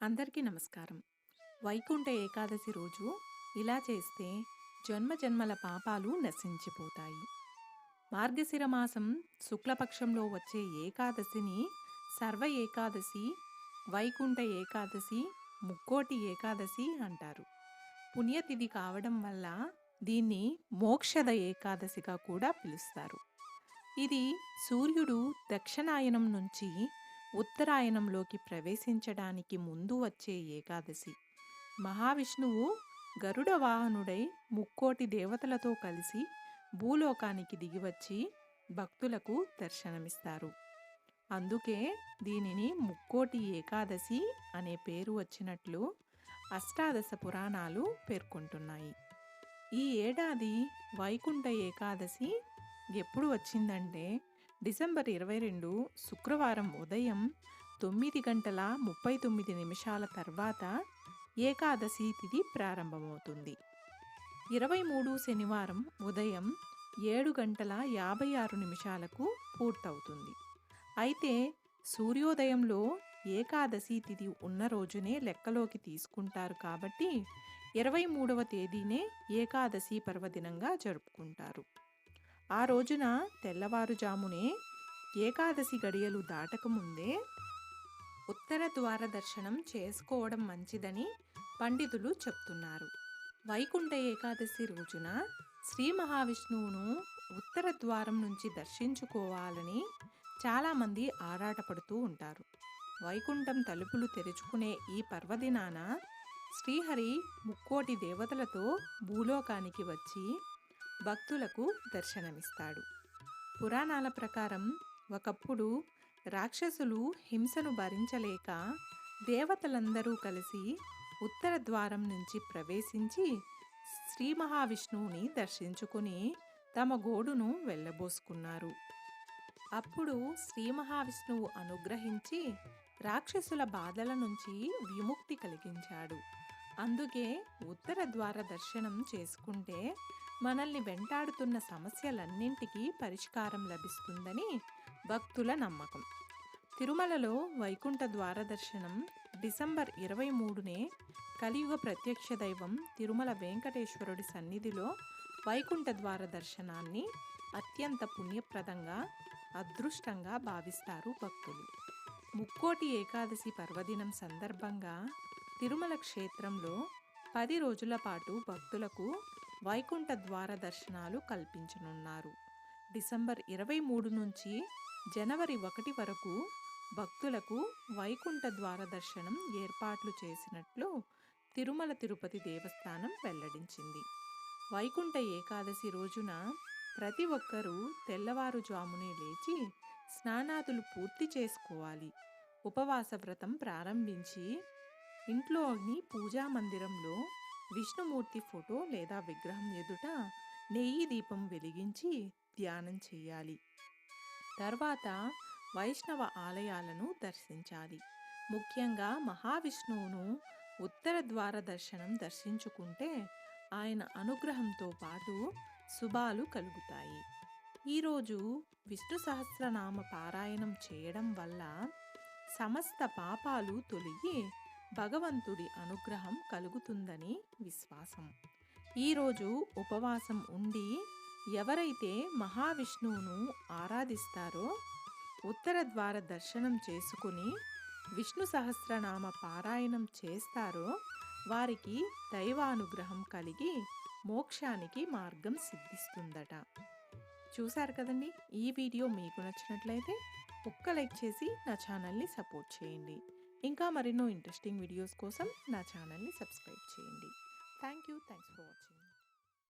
అందరికీ నమస్కారం. వైకుంఠ ఏకాదశి రోజు ఇలా చేస్తే జన్మజన్మల పాపాలు నశించిపోతాయి. మార్గశిర మాసం శుక్లపక్షంలో వచ్చే ఏకాదశిని సర్వ ఏకాదశి, వైకుంఠ ఏకాదశి, ముక్కోటి ఏకాదశి అంటారు. పుణ్యతిథి కావడం వల్ల దీన్ని మోక్షద ఏకాదశిగా కూడా పిలుస్తారు. ఇది సూర్యుడు దక్షిణాయనం నుంచి ఉత్తరాయణంలోకి ప్రవేశించడానికి ముందు వచ్చే ఏకాదశి. మహావిష్ణువు గరుడ వాహనుడై ముక్కోటి దేవతలతో కలిసి భూలోకానికి దిగివచ్చి భక్తులకు దర్శనమిస్తారు. అందుకే దీనిని ముక్కోటి ఏకాదశి అనే పేరు వచ్చినట్లు అష్టాదశ పురాణాలు పేర్కొంటున్నాయి. ఈ ఏడాది వైకుంఠ ఏకాదశి ఎప్పుడు వచ్చిందంటే డిసెంబర్ 22 శుక్రవారం ఉదయం 9:39 తర్వాత ఏకాదశి తిథి ప్రారంభమవుతుంది. 23 శనివారం ఉదయం 7:56 పూర్తవుతుంది. అయితే సూర్యోదయంలో ఏకాదశి తిథి ఉన్న రోజునే లెక్కలోకి తీసుకుంటారు కాబట్టి 23వ తేదీనే ఏకాదశి పర్వదినంగా జరుపుకుంటారు. ఆ రోజున తెల్లవారుజామునే ఏకాదశి గడియలు దాటకముందే ఉత్తర ద్వార దర్శనం చేసుకోవడం మంచిదని పండితులు చెప్తున్నారు. వైకుంఠ ఏకాదశి రోజున శ్రీ మహావిష్ణువును ఉత్తర ద్వారం నుంచి దర్శించుకోవాలని చాలామంది ఆరాటపడుతూ ఉంటారు. వైకుంఠం తలుపులు తెరుచుకునే ఈ పర్వదినాన శ్రీహరి ముక్కోటి దేవతలతో భూలోకానికి వచ్చి భక్తులకు దర్శనమిస్తాడు. పురాణాల ప్రకారం ఒకప్పుడు రాక్షసులు హింసను భరించలేక దేవతలందరూ కలిసి ఉత్తర ద్వారం నుంచి ప్రవేశించి శ్రీ మహావిష్ణువుని దర్శించుకుని తమ గోడును వెళ్ళబోసుకున్నారు. అప్పుడు శ్రీ మహావిష్ణువు అనుగ్రహించి రాక్షసుల బాధల నుంచి విముక్తి కలిగించాడు. అందుకే ఉత్తర ద్వార దర్శనం చేసుకుంటే మనల్ని వెంటాడుతున్న సమస్యలన్నింటికీ పరిష్కారం లభిస్తుందని భక్తుల నమ్మకం. తిరుమలలో వైకుంఠ ద్వార దర్శనం డిసెంబర్ 23నే కలియుగ ప్రత్యక్ష దైవం తిరుమల వెంకటేశ్వరుడి సన్నిధిలో వైకుంఠ ద్వార దర్శనాన్ని అత్యంత పుణ్యప్రదంగా, అదృష్టంగా భావిస్తారు భక్తులు. ముక్కోటి ఏకాదశి పర్వదినం సందర్భంగా తిరుమల క్షేత్రంలో 10 రోజుల పాటు భక్తులకు వైకుంఠ ద్వార దర్శనాలు కల్పించనున్నారు. డిసెంబర్ 23 నుంచి జనవరి 1 వరకు భక్తులకు వైకుంఠ ద్వార దర్శనం ఏర్పాట్లు చేసినట్లు తిరుమల తిరుపతి దేవస్థానం వెల్లడించింది. వైకుంఠ ఏకాదశి రోజున ప్రతి ఒక్కరూ తెల్లవారుజామునే లేచి స్నానాదులు పూర్తి చేసుకోవాలి. ఉపవాస వ్రతం ప్రారంభించి ఇంట్లోని పూజా మందిరంలో విష్ణుమూర్తి ఫోటో లేదా విగ్రహం ఎదుట నెయ్యి దీపం వెలిగించి ధ్యానం చేయాలి. తర్వాత వైష్ణవ ఆలయాలను దర్శించాలి. ముఖ్యంగా మహావిష్ణువును ఉత్తర ద్వార దర్శనం దర్శించుకుంటే ఆయన అనుగ్రహంతో పాటు శుభాలు కలుగుతాయి. ఈరోజు విష్ణు సహస్రనామ పారాయణం చేయడం వల్ల సమస్త పాపాలు తొలగి భగవంతుడి అనుగ్రహం కలుగుతుందని విశ్వాసం. ఈరోజు ఉపవాసం ఉండి ఎవరైతే మహావిష్ణువును ఆరాధిస్తారో, ఉత్తర ద్వార దర్శనం చేసుకుని విష్ణు సహస్రనామ పారాయణం చేస్తారో వారికి దైవానుగ్రహం కలిగి మోక్షానికి మార్గం సిద్ధిస్తుందట. చూశారు కదండి. ఈ వీడియో మీకు నచ్చినట్లయితే ఒక్క లైక్ చేసి నా ఛానల్ని సపోర్ట్ చేయండి. ఇంకా మరెన్నో ఇంట్రెస్టింగ్ వీడియోస్ కోసం నా ఛానల్ని సబ్స్క్రైబ్ చేయండి. Thanks for watching.